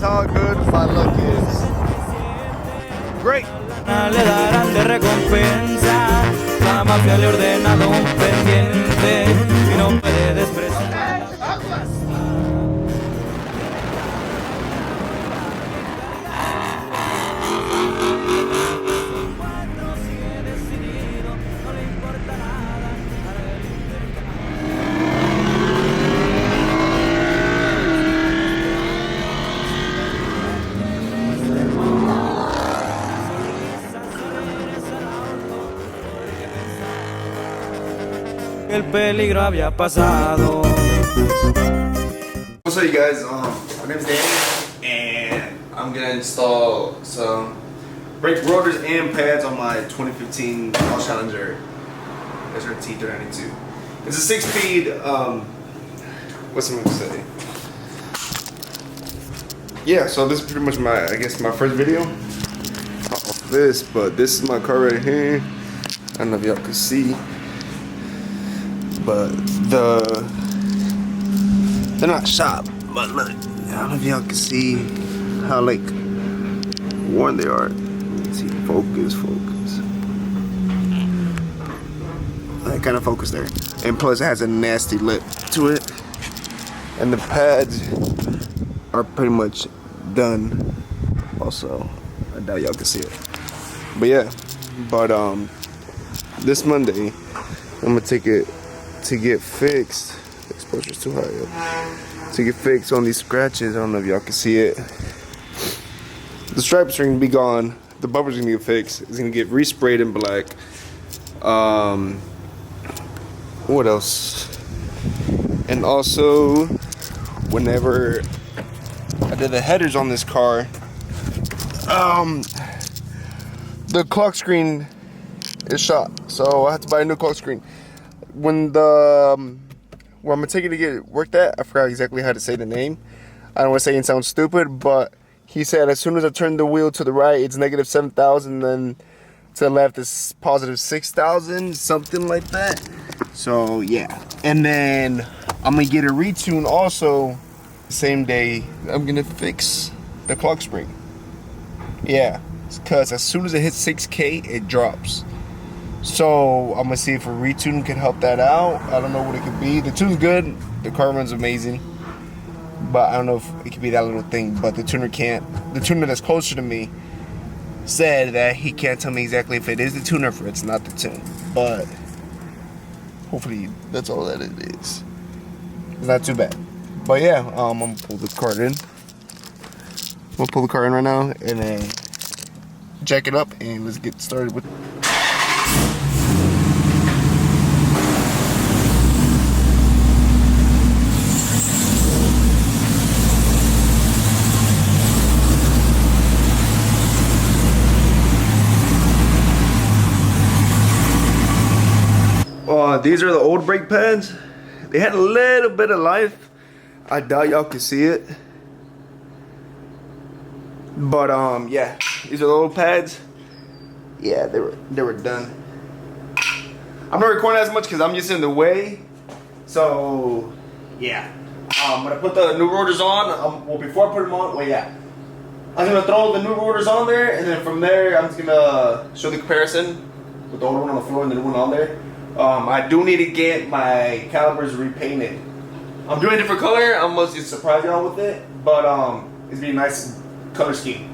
how good my luck is. Great. Le darán de recompensa. La mafia le ordenado un pendiente y no puede despreciar. El peligro había pasado. What's up, you guys? My name is Danny, and I'm gonna install some brake rotors and pads on my 2015 All Challenger SRT 392. It's a 6-speed. What's I'm gonna say? Yeah, so this is pretty much my first video of this, but this is my car right here. I don't know if y'all can see. But they're not shop, but look, I don't know if y'all can see how like worn they are. Let's see, focus. I kind of focus there, and plus it has a nasty lip to it, and the pads are pretty much done. Also, I doubt y'all can see it, but yeah, this Monday I'm gonna take it to get fixed. The exposure's too high up. To get fixed on these scratches. I don't know if y'all can see it. The stripes are gonna be gone. The bumper's gonna get fixed. It's gonna get resprayed in black. What else? And also, whenever I did the headers on this car, the clock screen is shot, so I have to buy a new clock screen. When where I'm gonna take it to get it worked at, I forgot exactly how to say the name. I don't want to say it sounds stupid, but he said as soon as I turn the wheel to the right, it's negative 7,000, then to the left is positive 6,000, something like that. So yeah, and then I'm gonna get a retune also the same day. I'm gonna fix the clock spring. Yeah, because as soon as it hits 6K, it drops. So I'm gonna see if a retune can help that out. I don't know what it could be. The tune's good. The car runs amazing, but I don't know if it could be that little thing. But the tuner can't. The tuner that's closer to me said that he can't tell me exactly if it is the tuner or if it's not the tune. But hopefully that's all that it is. It's not too bad. But yeah, I'm gonna pull the car in. I'm gonna pull the car in right now and then jack it up and let's get started with. These are the old brake pads. They had a little bit of life. I doubt y'all can see it. But yeah, these are the old pads. Yeah, they were done. I'm not recording as much because I'm just in the way. So yeah, I'm gonna put the new rotors on. Well, before I put them on, well yeah, I'm gonna throw the new rotors on there, and then from there I'm just gonna show the comparison with the old one on the floor and the new one on there. I do need to get my calipers repainted. I'm doing a different color. I'm gonna just surprise y'all with it, but it's be a nice color scheme.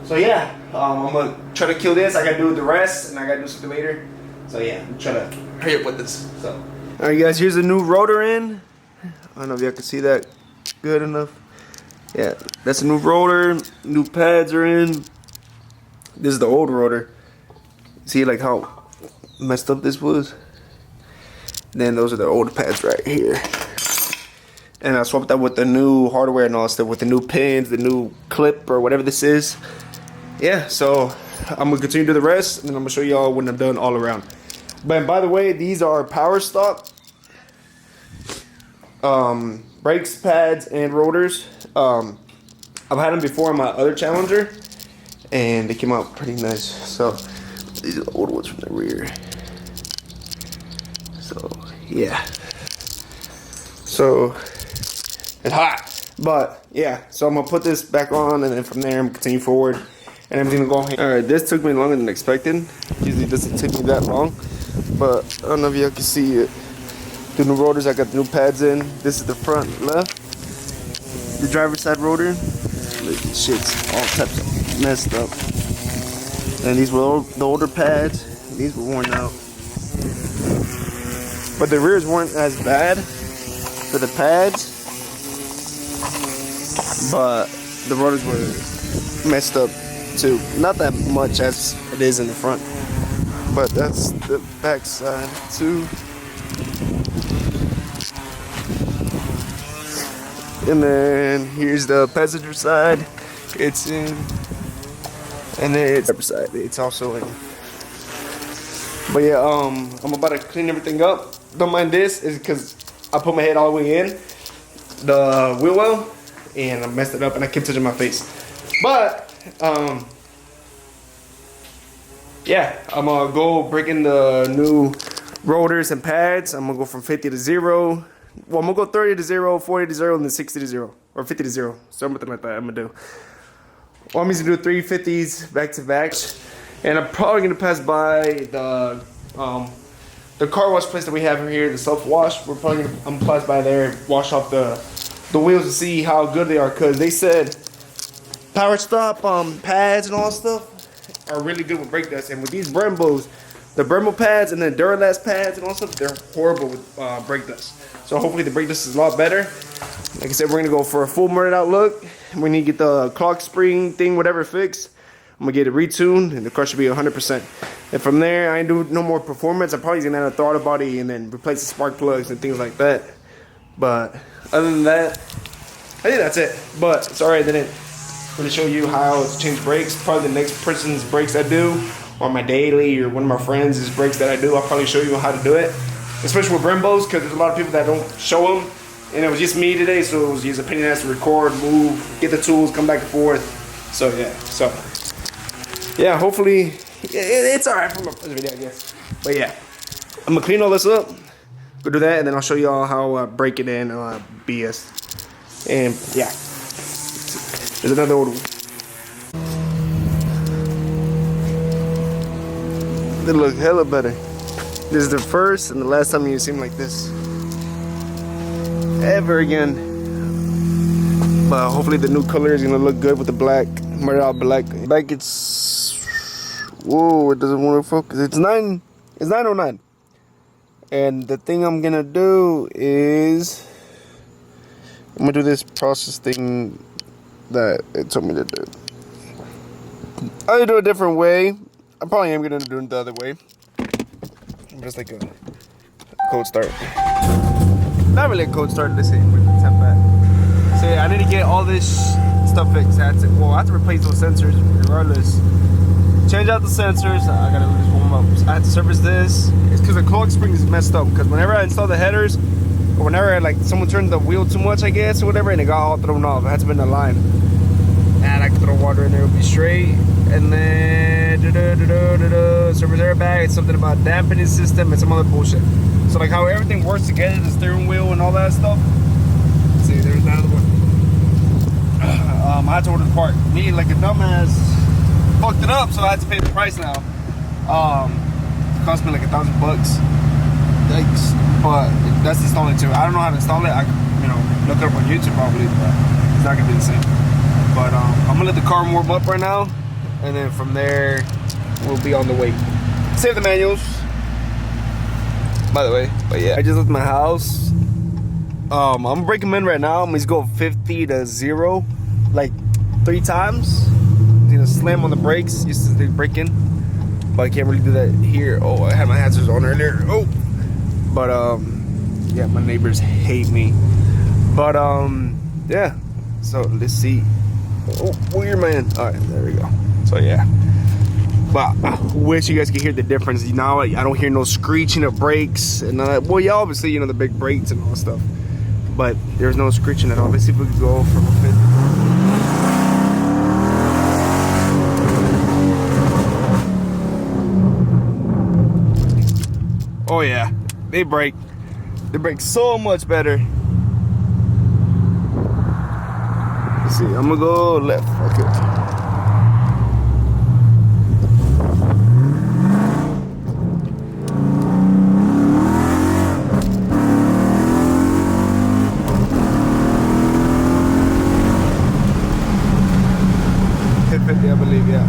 So yeah, I'm gonna try to kill this. I gotta do the rest, and I gotta do something later. So yeah, I'm trying to hurry up with this. So, all right, guys, here's the new rotor in. I don't know if y'all can see that good enough. Yeah, that's a new rotor. New pads are in. This is the old rotor. See like how messed up this was? Then those are the old pads right here. And I swapped that with the new hardware and all that stuff, with the new pins, the new clip or whatever this is. Yeah, so I'm gonna continue to do the rest, and then I'm gonna show y'all when I'm done all around. But by the way, these are power stock brakes, pads, and rotors. I've had them before on my other Challenger, and they came out pretty nice. So these are the old ones from the rear. So yeah. So it's hot. But yeah, so I'm gonna put this back on, and then from there I'm gonna continue forward, and I'm gonna go ahead. All right, this took me longer than expected. Usually it doesn't take me that long, but I don't know if y'all can see it. The new rotors, I got the new pads in. This is the front left, the driver's side rotor. Look, shit's all types of messed up. And these were the older pads. These were worn out, but the rears weren't as bad for the pads. But the rotors were messed up too. Not that much as it is in the front. But that's the back side too. And then here's the passenger side. It's in. And then it's the driver's side. It's also in. But yeah, I'm about to clean everything up. Don't mind this, is because I put my head all the way in the wheel well, and I messed it up and I kept touching my face. But yeah, I'm gonna go break in the new rotors and pads. I'm gonna go from 50 to 0. Well, I'm gonna go 30 to 0, 40 to 0, and then 60 to 0, or 50 to 0. Something like that I'm gonna do. Well, I'm gonna do 3 50s back to back, and I'm probably gonna pass by the car wash place that we have here, the self wash. I'm gonna pass by there and wash off the wheels to see how good they are, because they said power stop pads and all that stuff are really good with brake dust. And with these Brembos, the Brembo pads and the Duralast pads and all that stuff, they're horrible with brake dust. So hopefully the brake dust is a lot better. Like I said, we're gonna go for a full murdered out look. We need to get the clock spring thing, whatever, fixed. I'm gonna get it retuned, and the car should be 100%. And from there, I ain't do no more performance. I'm probably gonna add a throttle body and then replace the spark plugs and things like that. But other than that, I think that's it. But sorry I didn't really show you how to change brakes. Probably the next person's brakes I do, or my daily, or one of my friends' brakes that I do, I'll probably show you how to do it. Especially with Brembos, because there's a lot of people that don't show them. And it was just me today, so it was his opinion has to record, move, get the tools, come back and forth. So yeah, hopefully it's alright for my first video, I guess. But yeah, I'm gonna clean all this up, go do that, and then I'll show y'all how I break it in BS. And yeah, there's another old one. They look hella better. This is the first and the last time you see them like this ever again. But hopefully the new color is gonna look good with the black, murdered out black. Like it's, whoa, it doesn't want to focus. It's 909. And the thing I'm gonna do is I'm gonna do this process thing that it told me to do. I'm gonna do it a different way. I probably am gonna do it the other way. Just like a cold start. Not really a cold start. Let's see. Tap that. So yeah, I need to get all this stuff fixed. I have to replace those sensors regardless. Change out the sensors. I gotta just warm up. I had to service this. It's because the clock spring is messed up. Because whenever I install the headers, or whenever like someone turned the wheel too much, I guess, or whatever, and it got all thrown off. It had to be in the line. And I can throw water in there, it'll be straight. And then service airbag, it's something about dampening system and some other bullshit. So like how everything works together, the steering wheel and all that stuff. Let's see, there's another one. I had to order the part. Me, like a dumbass, fucked it up, so I had to pay the price now. It cost me like $1,000. Yikes. But that's installing too. I don't know how to install it. I look it up on YouTube probably, but it's not gonna be the same. But I'm gonna let the car warm up right now, and then from there we'll be on the way. Save the manuals, by the way. But yeah, I just left my house. I'm gonna break them in right now. I'm gonna go 50 to 0 like 3 times. I'm gonna slam on the brakes just as they break in, but I can't really do that here. Oh, I had my hazards on earlier. Oh, but yeah, my neighbors hate me. But yeah, so let's see. Oh, weird man. All right, there we go. So yeah, but I wish you guys could hear the difference. Now I don't hear no screeching of brakes, and well, yeah, obviously the big brakes and all that stuff, but there's no screeching at all. Let's see if we can go from a 50. Oh yeah, they brake so much better. see. I'm gonna go left. Okay. Hit 50, I believe, yeah.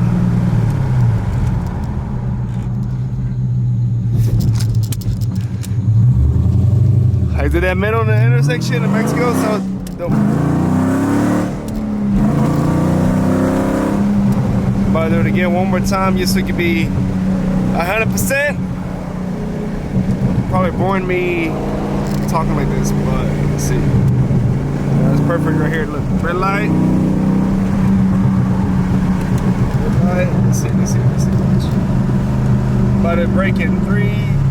I did that middle in the intersection in Mexico, so dope. But I'll do it again one more time just so it could be 100%. Probably boring me talking like this, but let's see. That's perfect right here. Look, red light. Red light. Let's see. About to break in 3,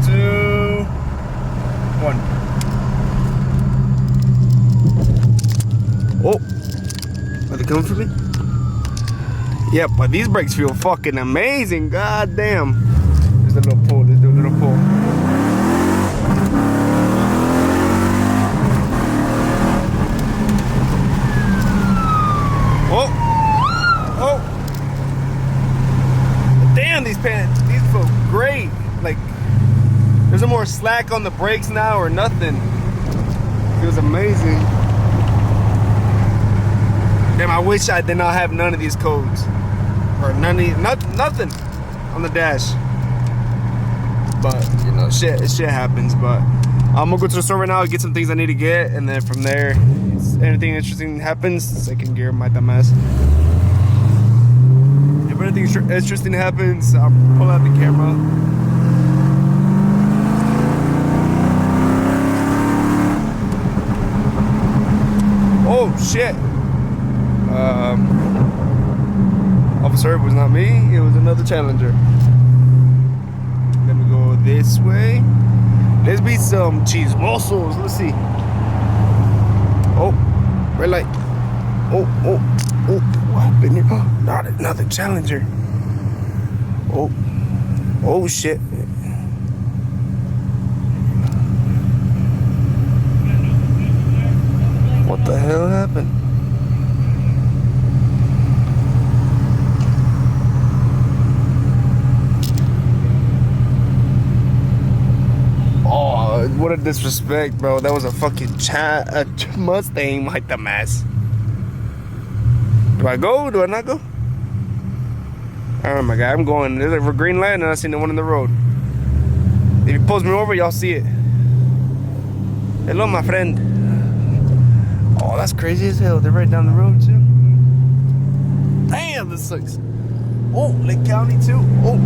2, 1. Oh, are they coming for me? Yep, but these brakes feel fucking amazing. God damn. There's a little pull. Let's do a little pull. Oh, oh. Damn, these feel great. Like, there's no more slack on the brakes now or nothing. Feels amazing. Damn, I wish I did not have none of these codes. Or nothing on the dash. But, you know, shit happens. But I'm gonna go to the store right now, get some things I need to get, and then from there, if anything interesting happens, second gear, my dumbass. If anything interesting happens, I'll pull out the camera. Oh, shit. Officer, it was not me, it was another Challenger. Let me go this way. Let's be some cheese muscles. Let's see. Oh, red light. Oh, what happened here? Oh, not another Challenger. Oh shit. What the hell happened? What a disrespect, bro. That was a fucking Mustang, my dumbass. Do I go? Do I not go? Oh my god, I'm going. There's a green light and I seen the one in the road. If he pulls me over, y'all see it. Hello, my friend. Oh, that's crazy as hell. They're right down the road, too. Damn, this sucks. Oh, Lake County, too. Oh.